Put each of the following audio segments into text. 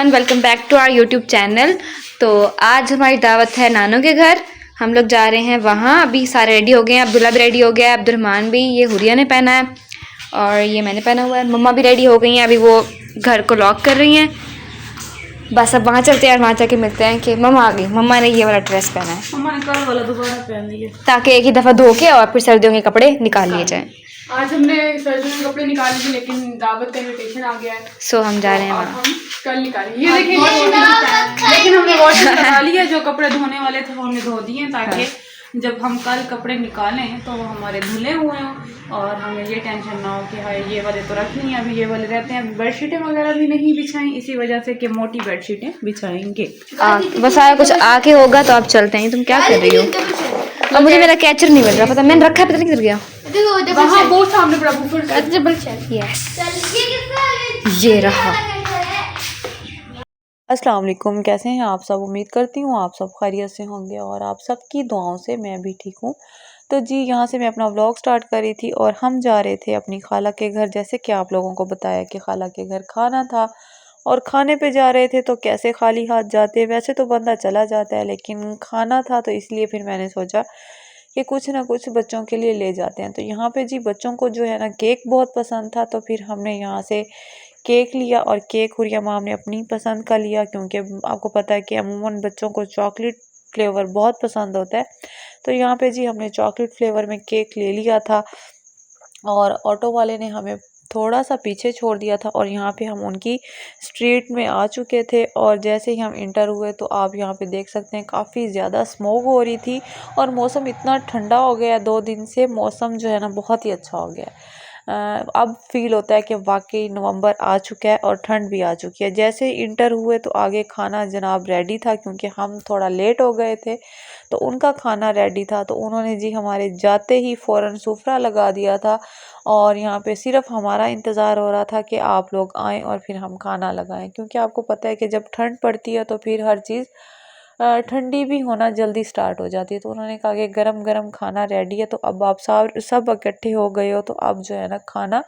Everyone, welcome back to our YouTube channel. तो आज हमारी दावत है नानू के घर। हम लोग जा रहे हैं वहाँ। अभी सारे रेडी हो गए हैं। अब्दुल्ला भी रेडी हो गया है, अब्दुलरहमान भी, ये हुरिया ने पहना है और ये मैंने पहना हुआ है। मम्मा भी रेडी हो गई हैं। अभी वो घर को लॉक कर रही हैं। बस अब वहाँ चलते हैं और वहाँ जाके मिलते हैं कि मम्मा आ गई। मम्मा ने ये वाला ड्रेस पहना है, मम्मा ने कल वाला दोबारा पहन लिया ताकि एक ही दफ़ा धो के और फिर सर्दियों के कपड़े निकाल लिए जाएँ। आज हमने सर्दियों के कपड़े निकाले थे, लेकिन दावत का इनविटेशन आ गया है, सो हम जा रहे हैं तो वहाँ। हम कल निकालेंगे। ये देखिए, लेकिन हमने वॉशिंग लगा लिया। जो कपड़े धोने वाले थे वो हमने धो दिए, ताकि जब हम कल कपड़े निकालें तो वो हमारे धुले हुए हों और हमें ये टेंशन ना हो कि हाँ ये वाले तो रख नहीं, अभी ये वाले रहते हैं। अभी बेडशीटें वगैरह भी नहीं बिछाएं, इसी वजह से कि मोटी बेडशीटें बिछाएंगे। बस आया कुछ आके होगा तो आप चलते हैं। तुम क्या कर रही हो? अब मुझे मेरा कैचर नहीं मिल रहा, पता मैंने रखा है, पता नहीं किधर गया। वहाँ वो सामने पड़ा बुफर। यस, ये रहा। अस्सलाम वालेकुम, कैसे हैं आप सब। उम्मीद करती हूँ आप सब खैरियत से होंगे और आप सबकी दुआओं से मैं भी ठीक हूँ। तो जी यहाँ से मैं अपना व्लॉग स्टार्ट कर रही थी और हम जा रहे थे अपनी खाला के घर। जैसे कि आप लोगों को बताया कि खाला के घर खाना था और खाने पे जा रहे थे, तो कैसे खाली हाथ जाते। वैसे तो बंदा चला जाता है, लेकिन खाना था तो इसलिए फिर मैंने सोचा कि कुछ ना कुछ बच्चों के लिए ले जाते हैं। तो यहाँ पे जी बच्चों को जो है ना केक बहुत पसंद था, तो फिर हमने यहाँ से केक लिया और केक हुरिया माम ने अपनी पसंद का लिया, क्योंकि आपको पता है कि अमूमन बच्चों को चॉकलेट फ्लेवर बहुत पसंद होता है। तो यहाँ पे जी हमने चॉकलेट फ्लेवर में केक ले लिया था और ऑटो वाले ने हमें थोड़ा सा पीछे छोड़ दिया था और यहाँ पे हम उनकी स्ट्रीट में आ चुके थे। और जैसे ही हम इंटर हुए तो आप यहाँ पे देख सकते हैं काफ़ी ज़्यादा स्मोक हो रही थी और मौसम इतना ठंडा हो गया, 2 दिन से मौसम जो है ना बहुत ही अच्छा हो गया। अब फील होता है कि वाकई नवंबर आ चुका है और ठंड भी आ चुकी है। जैसे ही इंटर हुए तो आगे खाना जनाब रेडी था, क्योंकि हम थोड़ा लेट हो गए थे, तो उनका खाना रेडी था। तो उन्होंने जी हमारे जाते ही फ़ौरन सुफ्रा लगा दिया था और यहाँ पे सिर्फ हमारा इंतज़ार हो रहा था कि आप लोग आएँ और फिर हम खाना लगाएं, क्योंकि आपको पता है कि जब ठंड पड़ती है तो फिर हर चीज़ ठंडी भी होना जल्दी स्टार्ट हो जाती है। तो उन्होंने कहा कि गरम गरम खाना रेडी है, तो अब आप सब इकट्ठे हो गए हो तो अब जो है ना खाना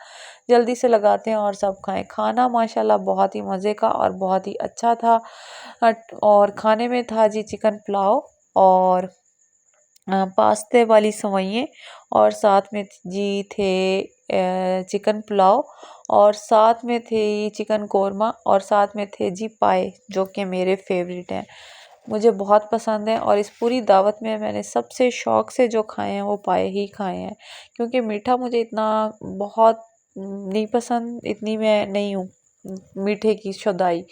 जल्दी से लगाते हैं और सब खाएं। खाना माशाल्लाह बहुत ही मज़े का और बहुत ही अच्छा था। और खाने में था जी चिकन पुलाव और पास्ते वाली सेवइयाँ और साथ में जी थे चिकन पुलाव और साथ में थे चिकन कोरमा और साथ में थे जी पाए, जो कि मेरे फेवरेट हैं, मुझे बहुत पसंद है। और इस पूरी दावत में मैंने सबसे शौक़ से जो खाए हैं वो पाए ही खाए हैं, क्योंकि मीठा मुझे इतना बहुत नहीं पसंद, इतनी मैं नहीं हूँ मीठे की शुदाई।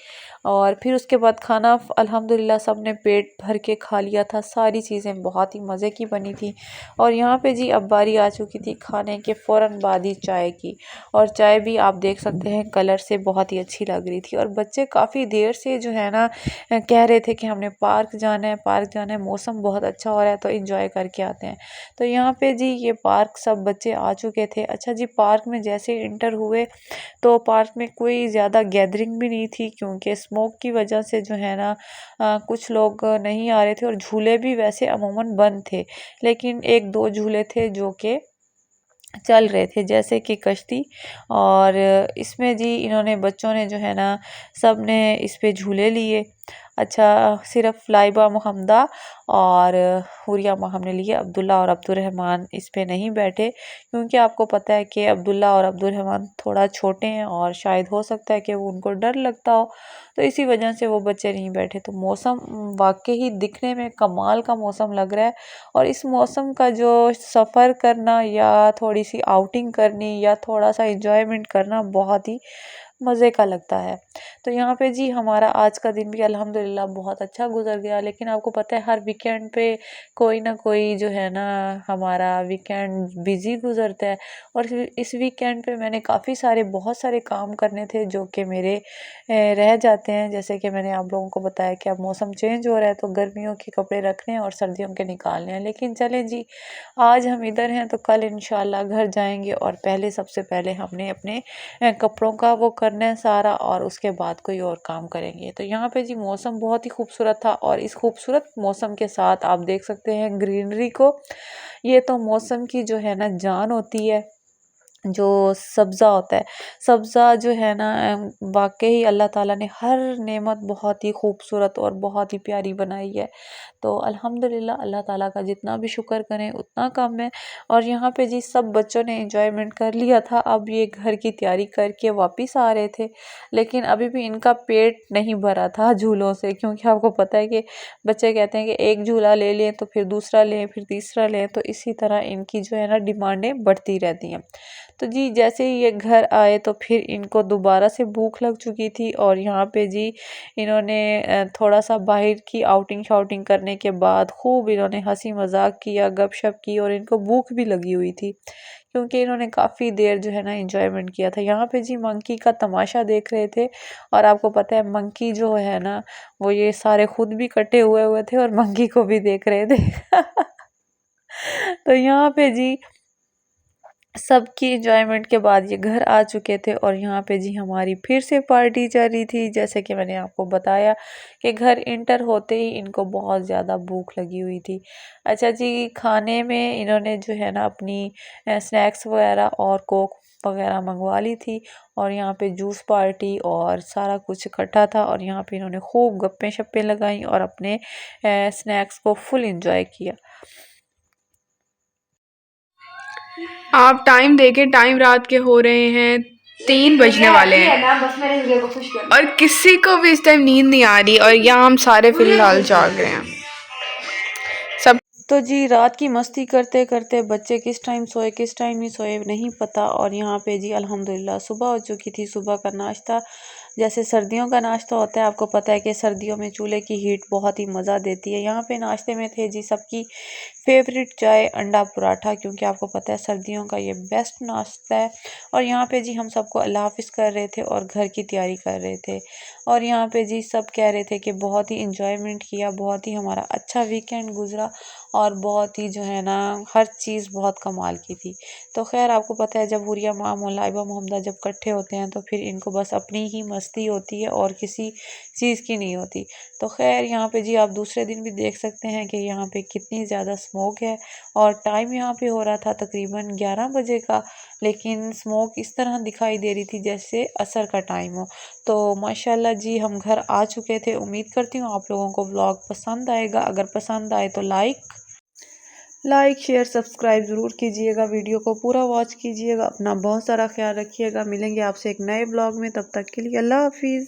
और फिर उसके बाद खाना अल्हम्दुलिल्लाह सब ने पेट भर के खा लिया था। सारी चीज़ें बहुत ही मज़े की बनी थी। और यहाँ पे जी अब बारी आ चुकी थी खाने के फ़ौरन बाद ही चाय की, और चाय भी आप देख सकते हैं कलर से बहुत ही अच्छी लग रही थी। और बच्चे काफ़ी देर से जो है ना कह रहे थे कि हमने पार्क जाना है, पार्क जाना है, मौसम बहुत अच्छा हो रहा है तो इंजॉय करके आते हैं। तो यहाँ पे जी ये पार्क सब बच्चे आ चुके थे। अच्छा जी, पार्क में जैसे इंटर हुए तो पार्क में कोई ज़्यादा गैदरिंग भी नहीं थी, क्योंकि स्मोक की वजह से जो है ना कुछ लोग नहीं आ रहे थे और झूले भी वैसे अमूमन बंद थे, लेकिन एक दो झूले थे जो कि चल रहे थे, जैसे कि कश्ती। और इसमें जी इन्होंने बच्चों ने जो है ना सब ने इस पे झूले लिए। अच्छा, सिर्फ लाइबा हमदा और हुरिया हमने लिए, अब्दुल्ला और अब्दुलरहमान इस पे नहीं बैठे, क्योंकि आपको पता है कि अब्दुल्ला और अब्दुलरहमान थोड़ा छोटे हैं और शायद हो सकता है कि वो उनको डर लगता हो, तो इसी वजह से वो बच्चे नहीं बैठे। तो मौसम वाकई ही दिखने में कमाल का मौसम लग रहा है और इस मौसम का जो सफ़र करना या थोड़ी सी आउटिंग करनी या थोड़ा सा इंजॉयमेंट करना बहुत ही मज़े का लगता है। तो यहाँ पे जी हमारा आज का दिन भी अल्हम्दुलिल्लाह बहुत अच्छा गुजर गया। लेकिन आपको पता है हर वीकेंड पे कोई ना कोई जो है ना हमारा वीकेंड बिज़ी गुजरता है, और इस वीकेंड पे मैंने बहुत सारे काम करने थे जो कि मेरे रह जाते हैं। जैसे कि मैंने आप लोगों को बताया कि अब मौसम चेंज हो रहा है तो गर्मियों के कपड़े रखने हैं और सर्दियों के निकालने हैं। लेकिन चलें जी, आज हम इधर हैं तो कल इंशाल्लाह घर जाएंगे और सबसे पहले हमने अपने कपड़ों का वो करना है सारा, और उसके बाद कोई और काम करेंगे। तो यहाँ पे जी मौसम बहुत ही खूबसूरत था और इस खूबसूरत मौसम के साथ आप देख सकते हैं ग्रीनरी को। ये तो मौसम की जो है ना जान होती है। जो सब्ज़ा होता है, सब्ज़ा जो है ना वाक़ई अल्लाह ताला ने हर नेमत बहुत ही खूबसूरत और बहुत ही प्यारी बनाई है। तो अल्हम्दुलिल्लाह अल्लाह ताला का जितना भी शुक्र करें उतना कम है। और यहाँ पे जी सब बच्चों ने एंजॉयमेंट कर लिया था, अब ये घर की तैयारी करके वापस आ रहे थे, लेकिन अभी भी इनका पेट नहीं भरा था झूलों से, क्योंकि आपको पता है कि बच्चे कहते हैं कि एक झूला ले लें तो फिर दूसरा लें, फिर तीसरा लें, तो इसी तरह इनकी जो है ना डिमांडें बढ़ती रहती हैं। तो जी जैसे ही ये घर आए तो फिर इनको दोबारा से भूख लग चुकी थी, और यहाँ पे जी इन्होंने थोड़ा सा बाहर की आउटिंग शाउटिंग करने के बाद खूब इन्होंने हंसी मजाक किया, गपशप की, और इनको भूख भी लगी हुई थी क्योंकि इन्होंने काफ़ी देर जो है ना इंजॉयमेंट किया था। यहाँ पे जी मंकी का तमाशा देख रहे थे, और आपको पता है मंकी जो है ना वो ये सारे खुद भी कटे हुए हुए थे और मंकी को भी देख रहे थे। तो यहाँ पे जी सबकी एंजॉयमेंट के बाद ये घर आ चुके थे, और यहाँ पे जी हमारी फिर से पार्टी चल रही थी। जैसे कि मैंने आपको बताया कि घर इंटर होते ही इनको बहुत ज़्यादा भूख लगी हुई थी। अच्छा जी, खाने में इन्होंने जो है ना अपनी स्नैक्स वगैरह और कोक वगैरह मंगवा ली थी, और यहाँ पे जूस पार्टी और सारा कुछ इकट्ठा था, और यहाँ पे इन्होंने खूब गप्पे शप्पे लगाई और अपने स्नैक्स को फुल इंजॉय किया। आप टाइम देखें, टाइम रात के हो रहे हैं 3 बजने वाले हैं और किसी को भी इस टाइम नींद नहीं आ रही, और यहाँ हम सारे फिलहाल जाग रहे हैं सब। तो जी रात की मस्ती करते करते बच्चे किस टाइम सोए किस टाइम नहीं सोए नहीं पता, और यहाँ पे जी अल्हम्दुलिल्लाह सुबह हो चुकी थी। सुबह का नाश्ता जैसे सर्दियों का नाश्ता होता है, आपको पता है कि सर्दियों में चूल्हे की हीट बहुत ही मज़ा देती है। यहाँ पे नाश्ते में थे जी सबकी फेवरेट चाय अंडा पराठा, क्योंकि आपको पता है सर्दियों का ये बेस्ट नाश्ता है। और यहाँ पे जी हम सबको अल्लाह हाफिज़ कर रहे थे और घर की तैयारी कर रहे थे, और यहाँ पे जी सब कह रहे थे कि बहुत ही इंजॉयमेंट किया, बहुत ही हमारा अच्छा वीकेंड गुजरा, और बहुत ही जो है ना हर चीज़ बहुत कमाल की थी। तो खैर आपको पता है जब हुरिया माम और लाइबा मोहम्मदा जब इकट्ठे होते हैं तो फिर इनको बस अपनी ही मस्ती होती है और किसी चीज़ की नहीं होती। तो खैर यहाँ पे जी आप दूसरे दिन भी देख सकते हैं कि यहाँ पे कितनी ज़्यादा स्मोक है, और टाइम यहाँ पे हो रहा था तकरीबन 11 बजे का, लेकिन स्मोक इस तरह दिखाई दे रही थी जैसे असर का टाइम हो। तो माशाल्लाह जी हम घर आ चुके थे। उम्मीद करती हूँ आप लोगों को व्लॉग पसंद आएगा। अगर पसंद आए तो लाइक शेयर सब्सक्राइब ज़रूर कीजिएगा, वीडियो को पूरा वॉच कीजिएगा। अपना बहुत सारा ख्याल रखिएगा। मिलेंगे आपसे एक नए ब्लॉग में, तब तक के लिए अल्लाह हाफिज़।